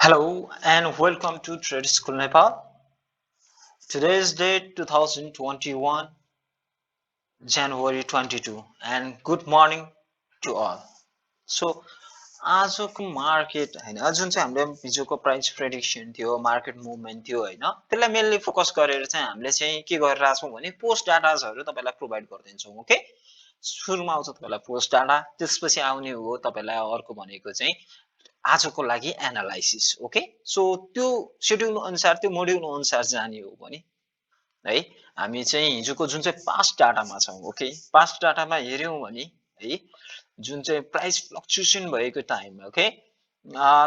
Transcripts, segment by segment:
Hello and welcome to Trade School Nepal. Today's date 2021 January 22 and good morning to all. So आजको market हैन जुन चाहिँ हामीले हिजोको प्राइस प्रेडिक्सन थियो मार्केट मुभमेन्ट थियो हैन त्यसलाई मेनली फोकस गरेर चाहिँ हामीले चाहिँ के गरिरहेका छौं भने पोस्ट डाटाजहरु तपाईलाई प्रोवाइड गर्दिन्छौं ओके सुरुमा आउँछ तपाईलाई पोस्ट डाटा त्यसपछि आउने हो तपाईलाई अर्को भनेको चाहिँ आजको लागि एनालाइसिस ओके सो त्यो शेड्युल अनुसार त्यो मोड्युल अनुसार जाने हो भने है हामी चाहिँ हिजोको जुन चाहिँ पास्ट डाटामा छौं ओके पास्ट डाटामा हेर्यौं भने है जुन चाहिँ प्राइस फ्लक्चुएसन भएको टाइममा ओके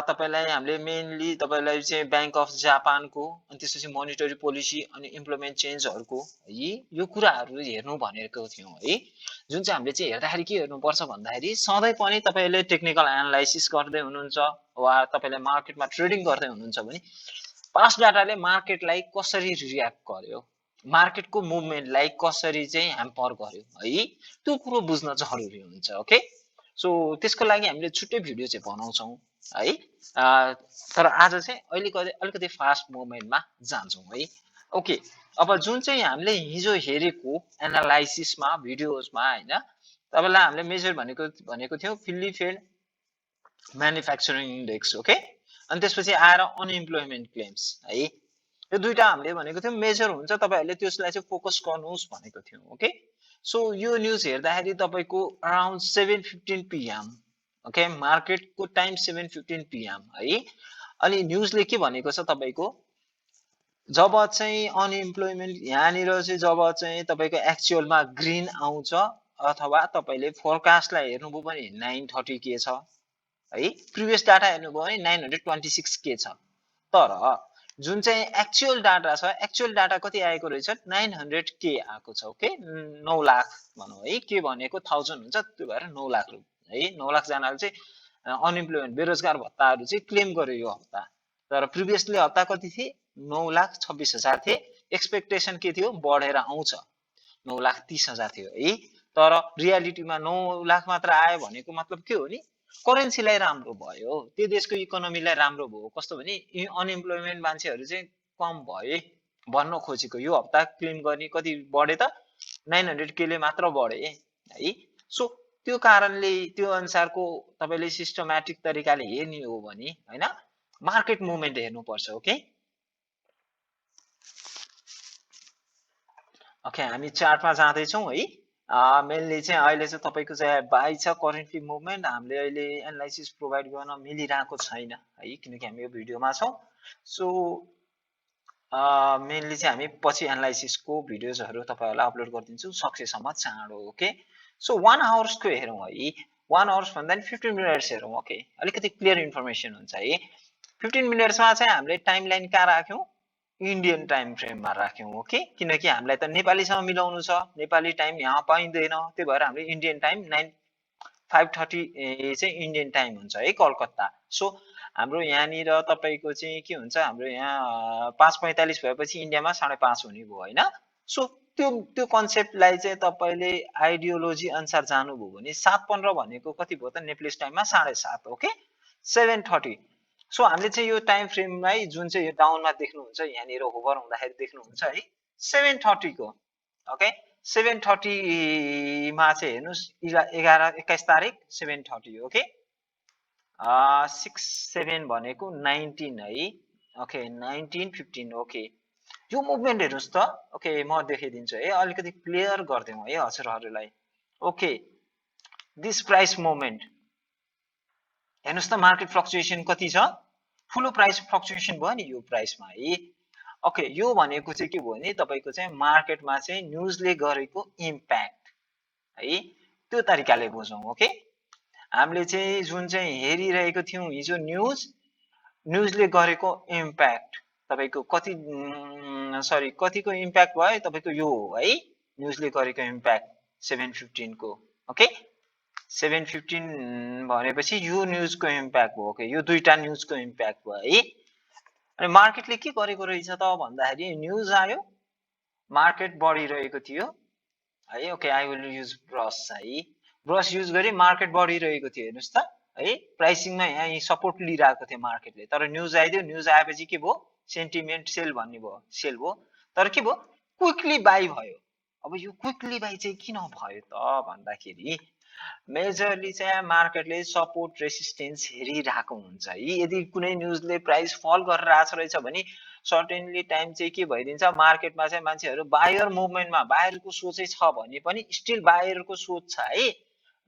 तपाईलाई हामीले मेनली तपाईलाई चाहिँ बैंक अफ जापानको अनि त्यसपछि मोनेटरी पोलिसी अनि इम्प्लिमेन्ट चेन्जहरुको है यो कुराहरु हेर्नु भनेको थियौं है जुन चाहिँ हामीले चाहिँ हेर्दाखेरि के हेर्नु पर्छ भन्दाखेरि सधैं पनि तपाईले टेक्निकल एनालाइसिस गर्दै हुनुहुन्छ वा तपाईले मार्केटमा ट्रेडिङ गर्दै हुनुहुन्छ भने पास्ट डाटाले मार्केटलाई कसरी रियाक्ट गर्यो मार्केटको मुभमेन्टलाई कसरी चाहिँ ह्याम्पर गर्यो है त्यो कुरो बुझ्न जरुरी हुन्छ ओके सो त्यसको लागि हामीले छुट्टै भिडियो चाहिँ बनाउँछौं है तर आज चाहिँ अलिकति फास्ट मुभमेन्टमा जान्छौं है ओके अब जुन चाहिँ हामीले हिजो हेरेको एनालाइसिसमा भिडियोजमा हैन तपाईलाई हामीले मेजर भनेको थियो फिलिफेड म्यानुफ्याक्चरिङ इन्डेक्स ओके अनि त्यसपछि आएर अनइम्प्लोयमेन्ट क्लेम्स है यो दुईटा हामीले भनेको थियौ मेजर हुन्छ तपाईहरुले त्यसलाई चाहिँ फोकस गर्नुस् भनेको थियौ ओके सो यो न्यूज हेर्दाखेरि तपाईको अराउन्ड 7:15 पीएम ओके मार्केटको टाइम 7:15 पीएम है अनि न्यूजले के भनेको छ तपाईको जब चाहिँ अनइम्प्लोयमेन्ट यहाँनिर चाहिँ जब चाहिँ तपाईको एक्चुअलमा ग्रीन आउँछ अथवा तपाईले फोरकास्टलाई हेर्नुभयो भने 930 के छ है प्रिभियस डाटा हेर्नुभयो भने 926 के छ तर जुन चाहिँ एक्चुअल डाटा छ एक्चुअल डाटा कति आएको रहेछ 900 के आएको छ ओके 9 लाख भनौं है के भनेको 1000 हुन्छ त्यो भएर 9 लाख है 9 लाख जनाले चाहिँ अनइम्प्लोयमेन्ट बेरोजगार भत्ताहरु चाहिँ क्लेम गर्यो यो हप्ता तर प्रिभियसली हप्ता कति थिए 9,26,000 थिए एक्सपेक्टेसन के थियो बढेर आउँछ 9,30,000 थियो है तर रियालिटीमा 9 लाख मात्र आयो भनेको मतलब के हो नि करेन्सीलाई राम्रो भयो त्यो देशको इकोनोमीलाई राम्रो भयो कस्तो भने अनइम्प्लोयमेन्ट मान्छेहरु चाहिँ कम भए भन्न खोजेको यो हप्ता क्लेम गर्ने कति बढे त 900 के ले मात्र बढे है सो त्यो कारणले त्यो अनुसारको तपाईले सिस्टमेटिक तरिकाले हेर्ने हो भने हैन मार्केट मुभमेन्ट हेर्नु पर्छ ओके ओके हामी चार्टमा जाँदै छौं है मेनली चाहिँ अहिले चाहिँ तपाईको चाहिँ बाइ छ करेन्टली मुभमेन्ट हामीले अहिले एनालाइसिस प्रोवाइड गर्न मिलिरहेको छैन है किनकि हामी यो भिडियोमा छौं सो मेनली चाहिँ हामी पछि एनालाइसिसको भिडियोजहरु तपाईहरुलाई अपलोड गर्दिन्छु सक्सेसम्म चाँडो ओके सो 1 आवर्सको हेरौं है 1 आवर्स भन्दा नि 15 मिनेट्स हेरौं ओके अलिकति क्लियर इन्फर्मेसन हुन्छ है 15 मिनेट्समा चाहिँ हामीले टाइमलाइन कहाँ राख्यौं इन्डियन टाइम फ्रेममा राख्यौं ओके किनकि हामीलाई त नेपालीसँग मिलाउनु छ नेपाली टाइम यहाँ पाइँदैन त्यही भएर हामीले इन्डियन टाइम 5:30 चाहिँ इन्डियन टाइम हुन्छ है कलकत्ता सो हाम्रो यहाँनिर तपाईको चाहिँ के हुन्छ हाम्रो यहाँ 5:45 भएपछि इन्डियामा 5:30 हुने भयो हैन सो त्यो कन्सेप्टलाई चाहिँ तपाईले आइडियोलोजी अनुसार जानुभयो भने 7:15 भनेको कति भयो त नेप्लिस टाइममा 7:30 ओके 7:30 सो हामीले चाहिँ यो टाइम फ्रेमलाई जुन चाहिँ यो डाउनमा देख्नुहुन्छ यहाँनिर होभर हुँदाखेरि देख्नुहुन्छ है 7:30 को ओके 7:30 मा चाहिँ हेर्नुस् 21 तारिक 7:30 ओके 6-7 भनेको 19 है ओके 19-15 ओके यो मुभमेन्ट हेर्नुस् त ओके म देखाइदिन्छु है अलिकति क्लियर गर्दियौ है हजुरहरुलाई ओके दिस प्राइस मुभमेन्ट हेर्नुस् त मार्केट फ्लक्चुएसन कति छ ठुलो प्राइस फ्लक्चुएसन भयो नि यो प्राइसमा है ओके यो भनेको चाहिँ के भयो नि तपाईको चाहिँ मार्केटमा चाहिँ न्यूजले गरेको इम्प्याक्ट है त्यो तरिकाले बुझौं ओके हामीले चाहिँ जुन चाहिँ हेरिरहेको थियौ हिजो न्यूजले गरेको इम्प्याक्ट तपाईको कति सरी कतिको इम्प्याक्ट भयो तपाईको यो है न्यूजले गरेको इम्प्याक्ट 7:15 को ओके 7:15 भनेपछि यो न्यूजको इम्प्याक्ट भयो ओके यो दुईटा न्यूजको इम्प्याक्ट भयो है अनि मार्केटले के गरेको रहेछ त भन्दाखेरि न्यूज आयो मार्केट बढिरहेको थियो है okay I will use brush है ब्रश युज गरी मार्केट बढिरहेको थियो हेर्नुस् त है प्राइसिङमा यहाँ सपोर्ट लिइरहेको थियो मार्केटले तर न्युज आइदियो न्युज आएपछि के भयो सेन्टिमेन्ट सेल भन्ने भयो सेल भयो तर के भयो क्विकली बाई भयो अब यो क्विकली बाई चाहिँ किन भयो त भन्दाखेरि मेजरली चाहिँ मार्केटले सपोर्ट रेसिस्टेन्स हेरिरहेको हुन्छ है यदि कुनै न्युजले प्राइस फल गरेर आएको रहेछ भने सर्टेनली टाइम चाहिँ के भइदिन्छ मार्केटमा चाहिँ मान्छेहरू बायर मुभमेन्टमा बायरको सोचै छ भने पनि स्टिल बायरको सोच छ है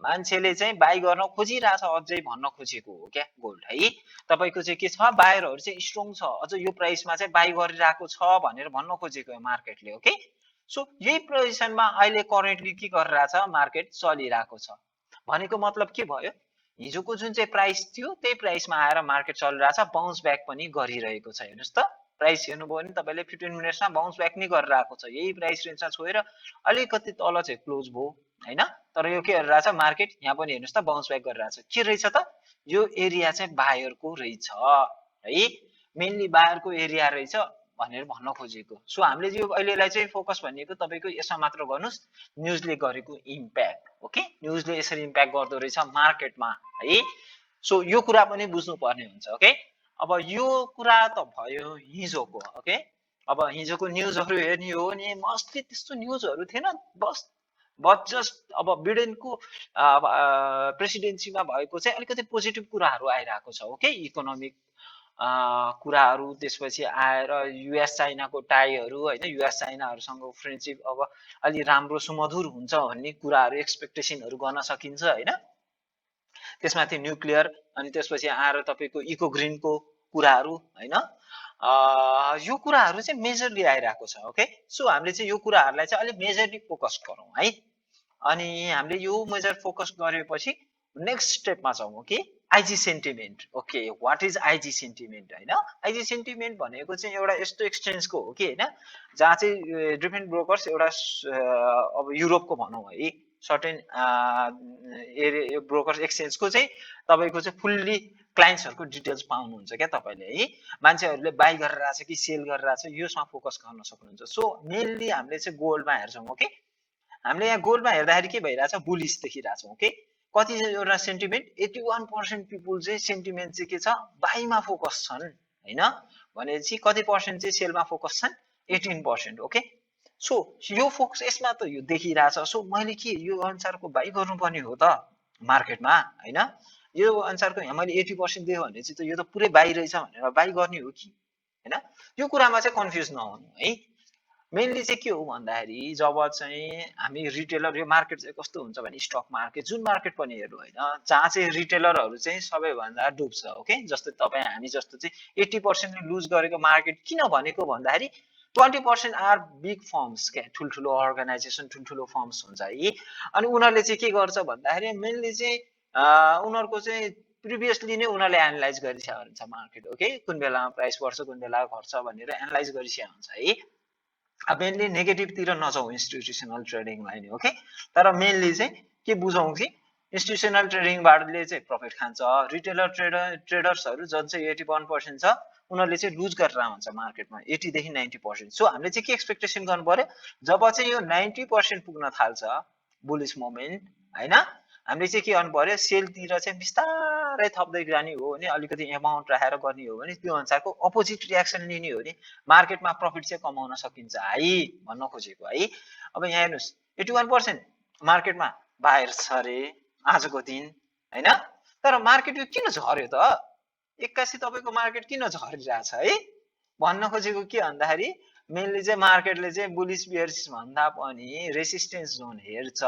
मान्छेले चाहिँ बाई गर्न खोजिरहेछ अझै भन्न खोजेको हो क्या गोल्ड है तपाईको चाहिँ के छ बायरहरू चाहिँ स्ट्रङ छ अझ यो प्राइसमा चाहिँ बाई गरिरहेको छ भनेर भन्न खोजेको हो मार्केटले ओके सो यही पोजिसनमा अहिले करेन्टली के गरिरहेछ मार्केट चलिरहेको छ भनेको मतलब के भयो हिजोको जुन चाहिँ प्राइस थियो त्यही प्राइसमा आएर मार्केट चलिरहेछ बाउन्स ब्याक पनि गरिरहेको छ हेर्नुस् त प्राइस हेर्नुभयो भने तपाईले 15 मिनेट्समा बाउन्स ब्याक नै गरिरहेको छ यही प्राइस रेन्जमा छोएर अलिकति तल चाहिँ क्लोज भयो हैन तर यो के गरिरहेछ मार्केट यहाँ पनि हेर्नुस् त बाउन्स ब्याक गरिरहेछ के रहेछ त यो एरिया चाहिँ बायरको रहेछ है मेनली बायरको एरिया रहेछ भनेर भन्न खोजेको सो हामीले यो अहिलेलाई चाहिँ फोकस भनेको तपाईको यसमा मात्र गर्नुस् न्युजले गरेको इम्प्याक्ट ओके न्युजले यसरी इम्प्याक्ट गर्दो रहेछ मार्केटमा है सो यो कुरा पनि बुझ्नु पर्ने हुन्छ ओके अब यो कुरा त भयो हिजोको ओके अब हिजोको न्युजहरु हेर्ने हो भने मस्टली त्यस्तो न्युजहरु थिएन बट जस्ट अब बिडेनको प्रेसिडेन्सीमा भएको चाहिँ अलिकति पोजिटिभ कुराहरु आइरहेको छ ओके इकोनोमिक कुराहरु त्यसपछि आएर युएस चाइनाको टाइहरु हैन युएस चाइनाहरुसँग फ्रेन्डशिप अब अलि राम्रो सुमधुर हुन्छ भन्ने कुराहरु एक्सपेक्टेसनहरु गर्न सकिन्छ हैन त्यसमाथि न्युक्लियर अनि त्यसपछि आएर तपाईको इको ग्रीनको कुराहरु हैन यो कुराहरु चाहिँ मेजरली आइरहेको छ ओके सो हामीले चाहिँ यो कुराहरुलाई चाहिँ अलि मेजरली फोकस गरौँ है अनि हामीले यो मेजर फोकस गरेपछि नेक्स्ट स्टेपमा जाउँ okay IG sentiment okay what is IG sentiment हैन आईजी सेन्टिमेन्ट भनेको चाहिँ एउटा यस्तो एक्सचेन्जको हो कि हैन जहाँ चाहिँ डिफरेन्ट ब्रोकर्स एउटा अब युरोपको भनौं है सर्टेन एरिया ब्रोकर्स एक्सचेन्जको चाहिँ तपाईको चाहिँ फुल्ली क्लाइन्ट्सहरुको डिटेल्स पाउनुहुन्छ क्या तपाईले है मान्छेहरुले बाइ गरेर आछ कि सेल गरेर आछ यसमा फोकस गर्न सक्नुहुन्छ सो मेनली हामीले चाहिँ गोल्डमा हेर्छौं ओके हामीले यहाँ गोल्डमा हेर्दाखेरि के भइराछ बुलिश देखिराछौं ओके कति एउटा सेन्टिमेन्ट 81% पिपल चाहिँ सेन्टिमेन्ट चाहिँ के छ बाइमा फोकस छन् हैन भनेपछि कति पर्सेन्ट चाहिँ सेलमा फोकस छन् 18% ओके सो यो फोकस यसमा त यो देखिराछ सो मैले के यो अनुसारको बाइ गर्नुपर्ने हो त मार्केटमा हैन यो अनुसारको यहाँ मैले 80% दिए भने चाहिँ त यो त पुरै बाइ रहेछ भनेर बाइ गर्ने हो कि हैन यो कुरामा चाहिँ कन्फ्युज नहुनु है मेनली चाहिँ के हो भन्दाखेरि जब चाहिँ हामी रिटेलर यो मार्केट चाहिँ कस्तो हुन्छ भने स्टक मार्केट जुन मार्केट पनि हेर्नु हैन जहाँ चाहिँ रिटेलरहरु चाहिँ सबैभन्दा डुब्छ ओके जस्तै तपाई हामी जस्तो चाहिँ 80% ले लुज गरेको मार्केट किन भनेको भन्दाखेरि 20% आर बिग फर्म्स के ठुलठुलो अर्गनाइजेसन ठुलठुलो फर्म्स हुन्छ है अनि उनीहरुले चाहिँ के गर्छ भन्दाखेरि मेनली चाहिँ उनीहरुको चाहिँ प्रिभियसली नै उनीहरुले एनालाइज गरिसकेको हुन्छ मार्केट ओके कुन बेलामा प्राइस बढ्छ कुन बेला घट्छ भनेर एनालाइज गरिसकेको हुन्छ है अब मेनली नेगेटिभ तिर नजाऊ इन्स्टिट्युसनल ट्रेडिङलाई नि ओके तर मेनली चाहिँ के बुझौं कि इन्स्टिट्युसनल ट्रेडिङबाटले चाहिँ प्रफिट खान्छ रिटेलर ट्रेडर्सहरु जुन चाहिँ 81% छ उनीहरुले चाहिँ लुज गरेर हुन्छ मार्केटमा 80 देखि 90% सो हामीले चाहिँ के एक्सपेक्टेसन गर्नु पर्यो जब चाहिँ यो 90% पुग्न थाल्छ बुलिश मोमेन्ट हैन हामीले चाहिँ के गर्नु पर्यो सेलतिर चाहिँ बिस्तारै थप्दै जाने हो भने अलिकति अमाउन्ट राखेर गर्ने हो भने त्यो अनुसारको अपोजिट रियाक्सन लिने हो भने मार्केटमा प्रफिट चाहिँ कमाउन सकिन्छ है भन्न खोजेको है अब यहाँ हेर्नुस् 81% मार्केटमा बायर्स छ रे आजको दिन हैन तर मार्केट यो किन झर्यो त एक्कासी तपाईको मार्केट किन झरिरहेछ है भन्न खोजेको के भन्दाखेरि मेनली चाहिँ मार्केटले चाहिँ बुलिश बियरिश भन्दा पनि रेसिस्टेन्स जोन हेर्छ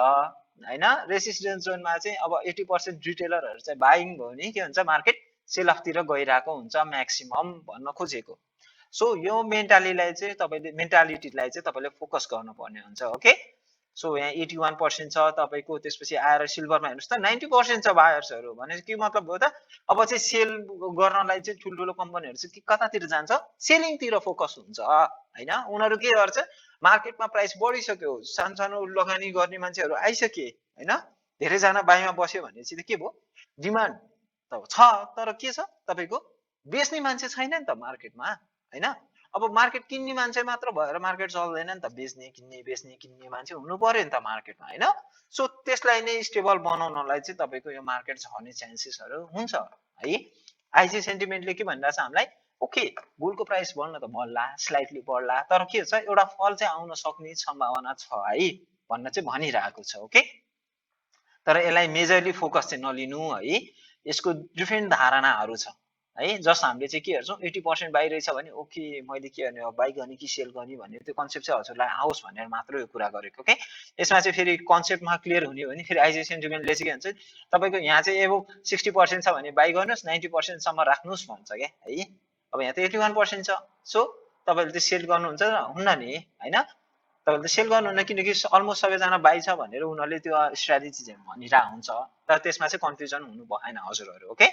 हैन रेसिस्टेन्स जोनमा चाहिँ अब 80% रिटेलरहरु चाहिँ बाइङ भयो नि के हुन्छ मार्केट सेल अफ तिर गइराको हुन्छ म्याक्सिमम भन्न खोजेको सो यो मेन्टालिटीलाई चाहिँ तपाईले फोकस गर्नुपर्ने हुन्छ ओके सो यहाँ 81% छ तपाईको त्यसपछि आएर सिल्भरमा हेर्नुस् त 90% छ बायर्सहरु भने के मतलब हो त अब चाहिँ सेल गर्नलाई चाहिँ ठुलठुलो कम्पनीहरु चाहिँ कतातिर जान्छ सेलिङ तिर फोकस हुन्छ हैन उनीहरु के गर्छ मार्केटमा प्राइस बढिसक्यो सानसानो लगानी गर्ने मान्छेहरु आइसके हैन धेरै जना बाइमा बस्यो भने चाहिँ के भयो डिमान्ड त छ तर के छ तपाईको बेच्ने मान्छे छैन नि त मार्केटमा हैन अब मार्केट किन्ने मान्छे मात्र भएर मार्केट चल्दैन नि त, बेच्ने किन्ने मान्छे हुनु पर्यो नि त मार्केटमा हैन। सो त्यसलाई नै स्टेबल बनाउनलाई चाहिँ तपाईको यो मार्केट झर्ने चान्सेसहरु हुन्छ है। आइसी सेन्टिमेन्टले के भनिरहेछ हामीलाई, ओके गोल्डको प्राइस बढ्न त बढ्ला, स्लाइटली बढ्ला, तर के छ एउटा फल चाहिँ आउन सक्ने सम्भावना छ है भन्न चाहिँ भनिरहेको छ। ओके, तर यसलाई मेजरली फोकस चाहिँ नलिनु है, यसको डिफ्रेन्ट धारणाहरू छ है। जस्ट हामीले चाहिँ के हेर्छौँ 80% बाई रहेछ भने ओके मैले के गर्ने, बाई गर्ने कि सेल गर्ने भन्ने त्यो कन्सेप्ट चाहिँ हजुरलाई आओस् भनेर मात्र यो कुरा गरेको। ओके, यसमा चाहिँ फेरि कन्सेप्टमा क्लियर हुने हो भने फेरि आइसी सेन्टिमेन्टले चाहिँ के भन्छ, तपाईँको यहाँ चाहिँ एबो 60% छ भने बाई गर्नुहोस्, 90% सम्म राख्नुहोस् भन्छ क्या है। अब यहाँ त 81% छ, सो तपाईँले चाहिँ सेल गर्नुहुन्छ हुन्न नि हैन, तपाईँले त सेल गर्नुहुन्न किनकि अलमोस्ट सबैजना बाई छ भनेर उनीहरूले त्यो स्ट्राटेजी चाहिँ भनिरहेको हुन्छ, तर त्यसमा चाहिँ कन्फ्युजन हुनु भएन हजुरहरू। ओके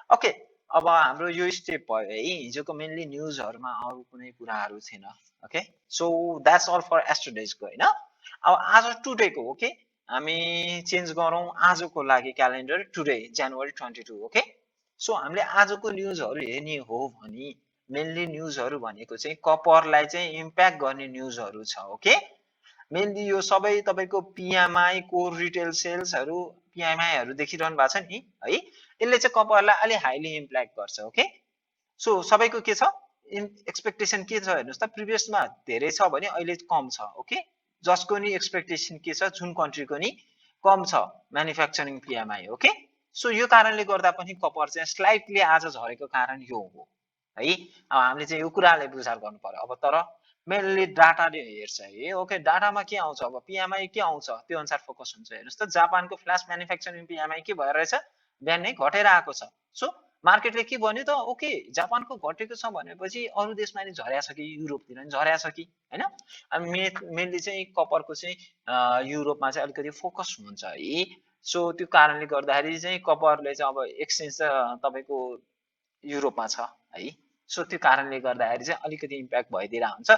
ओके, अब हाम्रो यो स्टेप भयो है, हिजोको मेनली न्युजहरुमा अरु कुनै कुराहरु थिएन। Okay, so that's all for एस्टरडेजको हैन। अब आज टुडेको ओके हामी चेन्ज गरौँ आजको लागि क्यालेन्डर, टुडे जनवरी 22। ओके, सो हामीले आजको न्युजहरु हेर्ने हो भने मेनली न्युजहरु भनेको चाहिँ कपरलाई चाहिँ इम्प्याक्ट गर्ने न्युजहरु छ। ओके, मेनली यो सबै तपाईको पीएमआई कोर रिटेल सेल्सहरु पीएमआईहरु देखिरहनु भएको छ नि है, यसले चाहिँ कपरलाई अलि हाइली इम्प्याक्ट गर्छ। ओके, सो सबैको के छ एक्सपेक्टेसन के छ हेर्नुस् त, प्रिभियसमा धेरै छ भने अहिले कम छ। ओके, जसको नि एक्सपेक्टेसन के छ, जुन कन्ट्रीको नि कम छ म्यानुफ्याक्चरिङ पीएमआई। ओके, सो यो कारणले गर्दा पनि कपर चाहिँ स्लाइटली आज झरेको कारण यो हो है। अब हामीले चाहिँ यो कुरालाई बुझार गर्नु पर्यो। अब तर मेनली डाटाले हेर्छ है। ओके, डाटामा के आउँछ, अब पीएमआई के आउँछ त्यो अनुसार फोकस हुन्छ। हेर्नुस् त जापानको फ्ल्याश म्यानुफ्याक्चरिङ पीएमआई के भएर रहेछ, बिहान नै घटेर आएको छ। सो मार्केटले के भन्यो त, ओके जापानको घटेको छ भनेपछि अरु देशमा नि झर्या छ कि, युरोपतिर नि झर्या छ कि हैन। अनि मेनली चाहिँ कपरको चाहिँ युरोपमा चाहिँ अलिकति फोकस हुन्छ है। सो त्यो कारणले गर्दाखेरि चाहिँ कपरले चाहिँ अब एक्सचेन्ज त तपाईको युरोपमा छ है। सो त्यो कारणले गर्दाखेरि चाहिँ अलिकति इम्प्याक्ट भइदिरा हुन्छ।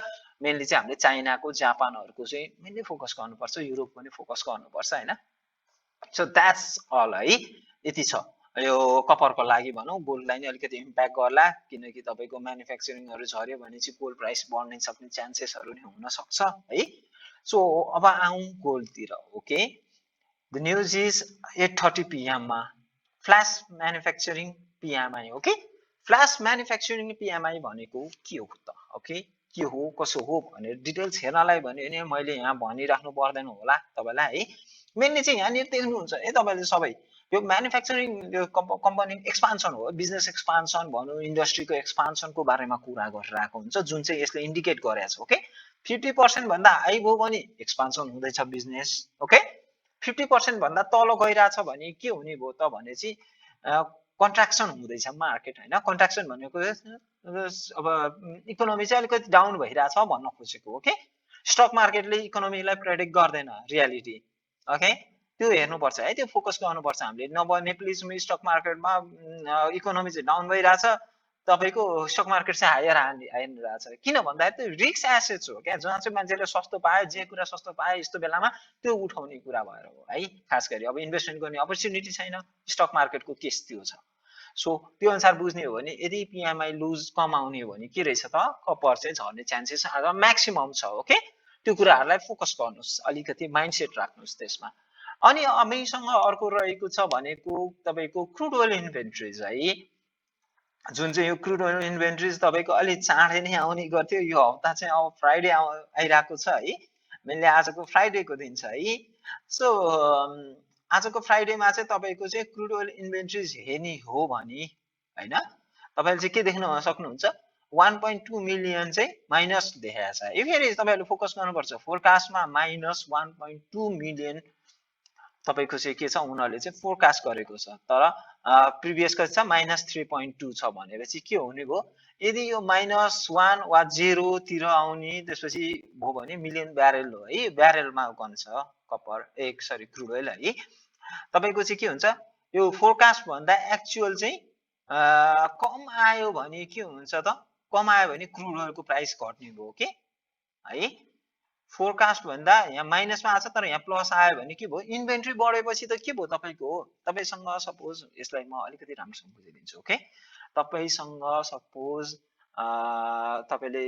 मेनली चाहिँ हामीले चाइनाको जापानहरुको चाहिँ मेनली फोकस गर्नुपर्छ, युरोप पनि फोकस गर्नुपर्छ हैन। सो द्याट्स अल है, यति छ यो कपरको लागि भनौं। गोल्डलाई नि अलिकति इम्प्याक्ट गर्ला किनकि तपाईको म्यानुफ्याक्चरिङहरु झर्यो भने चाहिँ गोल्ड प्राइस बढ्न सक्ने चान्सेसहरु नि हुन सक्छ है। सो अब आउँ गोल्डतिर। Okay, the news is 8:30 PM मा flash manufacturing PMI. Okay, flash manufacturing PMI भनेको के हो त, ओके के हो कसो हो भनेर डिटेल्स हेर्नलाई भने मैले यहाँ भनिराख्नु पर्दैन होला तपाईलाई है। मेनली चाहिँ यहाँनिर देख्नुहुन्छ है तपाईले सबै यो म्यानुफ्याक्चरिङ कम्पनी एक्सपान्सन हो, बिजनेस एक्सपान्सन भनौँ, इन्डस्ट्रीको एक्सपान्सनको बारेमा कुरा गरिरहेको हुन्छ, जुन चाहिँ यसले इन्डिकेट गरेको छ। ओके, 50% भन्दा हाई भयो भने एक्सपान्सन हुँदैछ बिजनेस। ओके, 50% भन्दा तल गइरहेछ भने के हुने भयो त भने चाहिँ कन्ट्राक्सन हुँदैछ मार्केट हैन। कन्ट्राक्सन भनेको अब इकोनोमी चाहिँ अलिकति डाउन भइरहेछ भन्न खोजेको। ओके, स्टक मार्केटले इकोनोमीलाई प्रेडिक्ट गर्दैन रियालिटी। ओके, त्यो हेर्नुपर्छ है, त्यो फोकस गर्नुपर्छ हामीले। नभए प्लिज स्टक मार्केटमा इकोनोमी चाहिँ डाउन भइरहेछ, तपाईको स्टक मार्केट चाहिँ हायर हानिरहेछ। किन भन्दाखेरि त्यो रिस्क एसेट्स हो क्या, जहाँ चाहिँ मान्छेले सस्तो पाए, जे कुरा सस्तो पाए यस्तो बेलामा त्यो उठाउने कुरा भएर हो है। खास गरी अब इन्भेस्टमेन्ट गर्ने अपर्च्युनिटी छैन, स्टक मार्केटको केस त्यो छ। सो त्यो अनुसार बुझ्ने हो भने यदि पीएमआई लुज कम आउने हो भने के रहेछ त, कपर चाहिँ झर्ने चान्सेस आज म्याक्सिमम छ। ओके, त्यो कुराहरूलाई फोकस गर्नुहोस्, अलिकति माइन्डसेट राख्नुहोस् त्यसमा। अनि हामीसँग अर्को रहेको छ भनेको तपाईको क्रुड ओइल इन्भेन्ट्रिज है, जुन चाहिँ यो क्रुड ओइल इन्भेन्ट्रिज तपाईको अलि चाँडै नै आउने गर्थ्यो। यो हप्ता चाहिँ अब फ्राइडे आइरहेको छ है, मेनली आजको फ्राइडेको दिन छ है। सो आजको फ्राइडेमा चाहिँ तपाईको चाहिँ क्रुड ओइल इन्भेन्ट्रिज हेर्ने हो भने हैन, तपाईले चाहिँ के देख्न सक्नुहुन्छ, 1.2 मिलियन चाहिँ माइनस देखाएको छ। यो फेरि तपाईहरुले फोकस गर्नुपर्छ, फोरकास्टमा माइनस 1.2 मिलियन तपाईको चाहिँ के छ, उनीहरुले चाहिँ फोरकास्ट गरेको छ, तर प्रिभियसको छ माइनस 3.2 छ भनेपछि के हुने भयो, यदि यो -1 वा 0 तिर आउने त्यसपछि भयो भने मिलियन ब्यारेल हो है, ब्यारेलमा गन्छ कपर सरी क्रुड ओइल है। तपाईको चाहिँ के हुन्छ, यो फोरकास्ट भन्दा एक्चुअल चाहिँ कम आयो भने के हुन्छ त, कम आयो भने क्रुड ओइलको प्राइस घट्ने भयो के है। फोरकास्ट भन्दा यहाँ माइनसमा आछ तर यहाँ प्लस आयो भने के भयो, इन्भेन्ट्री बढेपछि त के भयो तपाईको, तपाईसँग सपोज यसलाई म अलिकति राम्रोसँग बुझाइदिन्छु। ओके, तपाईसँग सपोज तपाईले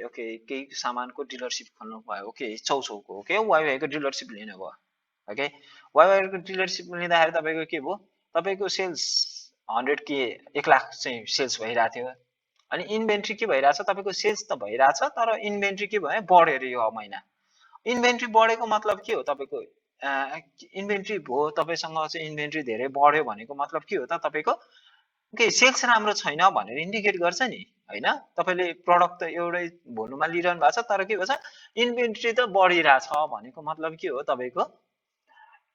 ओके केही सामानको डिलरशिप खोल्नु भयो ओके चौचौको ओके वाइवाईको डिलरशिप लिनु भयो ओके वाइवाईको डिलरशिप लिँदाखेरि तपाईको के भयो तपाईको सेल्स 100 के 1 लाख चाहिँ सेल्स भइरहेको थियो अनि इन्भेन्ट्री के भइरहेछ तपाईको सेल्स त भइरहेछ तर इन्भेन्ट्री के भयो बढ्यो रे यो महिना इन्भेन्ट्री बढेको मतलब के हो तपाईको इन्भेन्ट्री भयो तपाईसँग चाहिँ इन्भेन्ट्री धेरै बढ्यो भनेको मतलब के हो त तपाईको ओके सेल्स राम्रो छैन भनेर इन्डिकेट गर्छ नि हैन तपाईले प्रोडक्ट त एउटै भोल्युममा लिइरहनु भएको छ तर के भन्छ इन्भेन्ट्री त बढिरहेछ भनेको मतलब के हो तपाईको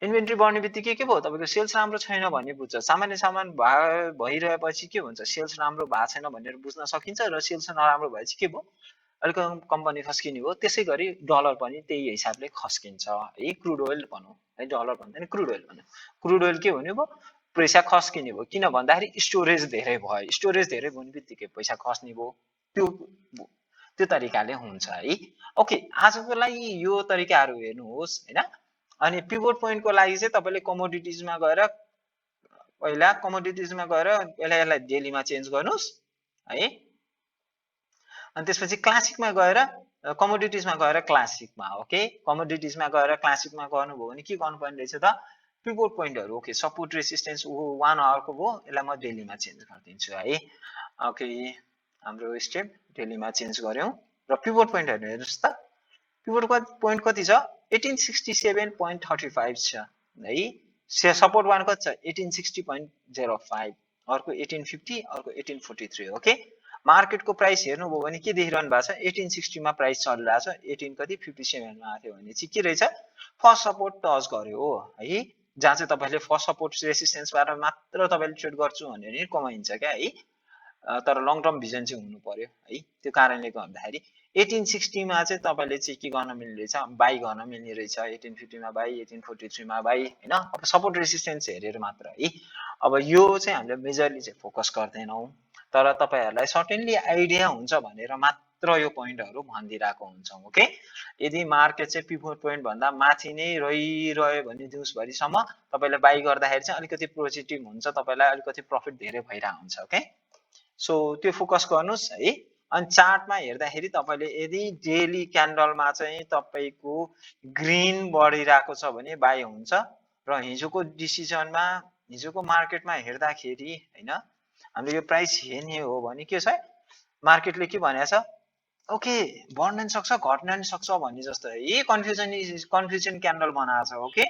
इन्भेन्ट्री बढ्ने बित्तिकै के भयो तपाईको सेल्स राम्रो छैन भन्ने बुझ्छ सामान्य सामान भइरहेपछि के हुन्छ सेल्स राम्रो भएको छैन भनेर बुझ्न सकिन्छ र सेल्स नराम्रो भएपछि के भयो अलिक कम्पनी खस्किने हो त्यसै गरी डलर पनि त्यही हिसाबले खस्किन्छ है क्रुड ओइल भनौँ है डलर भन्दा नि क्रुड ओइल भनौँ क्रुड ओइल के हुने भयो पैसा खस्किने भयो किन भन्दाखेरि स्टोरेज धेरै भयो स्टोरेज धेरै हुने बित्तिकै पैसा खस्ने भयो त्यो तरिकाले हुन्छ है ओके आजको लागि यो तरिकाहरू हेर्नुहोस् हैन अनि पिभट पोइन्टको लागि चाहिँ तपाईले कमोडिटिजमा गएर पहिला कमोडिटिजमा गएर पहिला यसलाई डेलीमा चेन्ज गर्नुस् है अनि त्यसपछि क्लासिकमा गएर कमोडिटिजमा गएर क्लासिकमा ओके कमोडिटिजमा गएर क्लासिकमा गर्नुभयो भने के गर्नुपर्ने रहेछ त पिभट पोइन्टहरु ओके सपोर्ट रेसिस्टेन्स 1 आवरको भयो यसलाई म डेलीमा चेन्ज गरिदिन्छु है ओके हाम्रो स्टेप डेलीमा चेन्ज गर्यौं र पिभट पोइन्टहरु हेर्नुस् त पिभट पोइन्ट कति छ 1867.35 छ है सपोर्ट 1 कति छ 1860.05 अर्को 1850 अर्को 1843 ओके मार्केटको प्राइस हेर्नुभयो भने के देखिरहनु भएको छ 1860 मा प्राइस चलिरहेको छ 18 कति 57 मा आथ्यो भने चाहिँ के रहेछ फर्स्ट सपोर्ट टच गर्यो है जहाँ चाहिँ तपाईले फर्स्ट सपोर्ट रेसिस्टेन्सबाट मात्र तपाईले ट्रेड गर्छु भने नि कमाइन्छ क्या है तर लङ टर्म भिजन चाहिँ हुनु पर्यो है त्यो कारणले गर्दाखेरि 1860 मा चाहिँ तपाईले चाहिँ के गर्न मिल्ने रहेछ बाइ गर्न मिल्ने रहेछ 1850 मा बाइ 1843 मा बाइ हैन अब सपोर्ट रेसिस्टेन्स हेरेर मात्र है अब यो चाहिँ हामीले मेजरली चाहिँ फोकस गर्दैनौं तर तपाईहरुलाई सर्टेनली आइडिया हुन्छ भनेर मात्र यो पोइन्टहरु भन्दिराको हुन्छौं ओके यदि मार्केट चाहिँ पिभट पोइन्ट भन्दा माथि नै रहिरह्यो भने दिउँसभरिसम्म तपाईले बाइ गर्दाखेरि चाहिँ अलिकति पोजिटिभ हुन्छ तपाईलाई अलिकति प्रफिट धेरै भइरा हुन्छ ओके सो त्यो फोकस गर्नुस् है अनि चार्टमा हेर्दाखेरि तपाईले यदि डेली क्यान्डलमा चाहिँ तपाईको ग्रीन बढिराको छ भने बाइ हुन्छ र हिजोको डिसिजनमा हिजोको मार्केटमा हेर्दाखेरि हैन हामीले यो प्राइस हेर्ने हो भने के छ मार्केटले के भनेछ ओके बढ्न नि सक्छ घट्न नि सक्छ भन्ने जस्तो है कन्फ्युजन क्यान्डल बनाएको छ ओके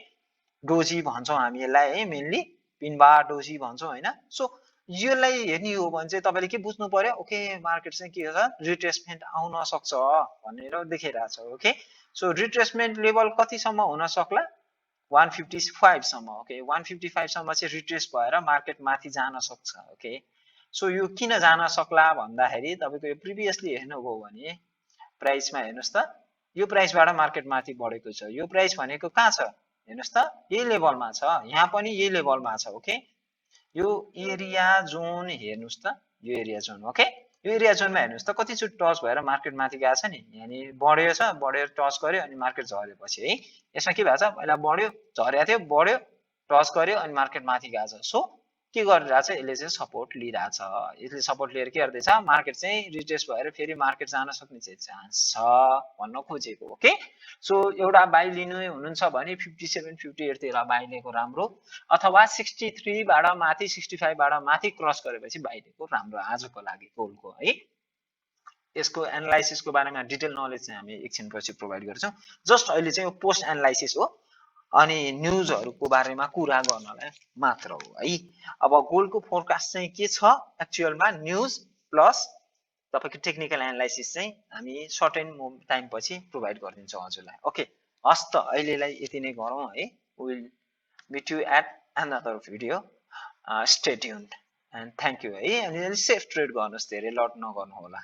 डोजी भन्छौं हामी यसलाई है मेनली पिनबार डोजी भन्छौं हैन सो यसलाई हेर्ने हो भने चाहिँ तपाईले के बुझ्नु पर्यो ओके मार्केट चाहिँ के छ रिट्रेसमेन्ट आउन सक्छ भनेर देखिरहेको छ ओके सो रिट्रेसमेन्ट लेभल कति सम्म हुन सक्ला 155 सम्म ओके 155 सम्म चाहिँ रिट्रेस भएर मार्केट माथि जान सक्छ ओके सो यो किन जान सक्ला भन्दाखेरि तपाईको यो प्रिभियसली हेर्नुभयो भने प्राइसमा हेर्नुस् त यो प्राइसबाट मार्केट माथि बढेको छ यो प्राइस भनेको कहाँ छ हेर्नुस् त यही लेभलमा छ यहाँ पनि यही लेभलमा छ ओके यो एरिया जोन हेर्नुस् त यो एरिया जोन ओके यो एरिया जोनमा हेर्नुस् त कति चोटि टच भएर मार्केट माथि गएको छ नि यानी बढ्यो छ बढेर टच गर्यो अनि मार्केट झरेपछि है यसमा के भएको छ पहिला बढ्यो झर्या थियो बढ्यो टच गर्यो अनि मार्केट माथि गएको छ सो के गरिरहेको छ यसले चाहिँ सपोर्ट लिइरहेको छ यसले सपोर्ट लिएर के गर्दैछ मार्केट चाहिँ रिट्रेस भएर फेरि मार्केट जान सक्ने चाहिँ चान्स छ भन्न खोजेको ओके सो एउटा बाइ लिनु हुनुहुन्छ भने 5758 तिर बाइ लिएको राम्रो अथवा 63 बाट माथि 65 बाट माथि क्रस गरेपछि बाइ लिएको राम्रो आजको लागि गोल्डको है यसको एनालाइसिसको बारेमा डिटेल नलेज चाहिँ हामी एकछिनपछि प्रोवाइड गर्छौं जस्ट अहिले चाहिँ यो पोस्ट एनालाइसिस हो अनि न्यूजहरुको बारेमा कुरा गर्नलाई मात्र हो है अब गोल्डको फोरकास्ट चाहिँ के छ एक्चुअलमा न्यूज प्लस तपाईको टेक्निकल एनालाइसिस चाहिँ हामी सर्टेन टाइम पछि प्रोवाइड गरिदिन्छौं हजुरलाई ओके हस् त अहिलेलाई यति नै गरौँ है will meet you at another video stay tuned and thank you है अनि सेफ ट्रेड गर्नुस् धेरै लट नगर्नु होला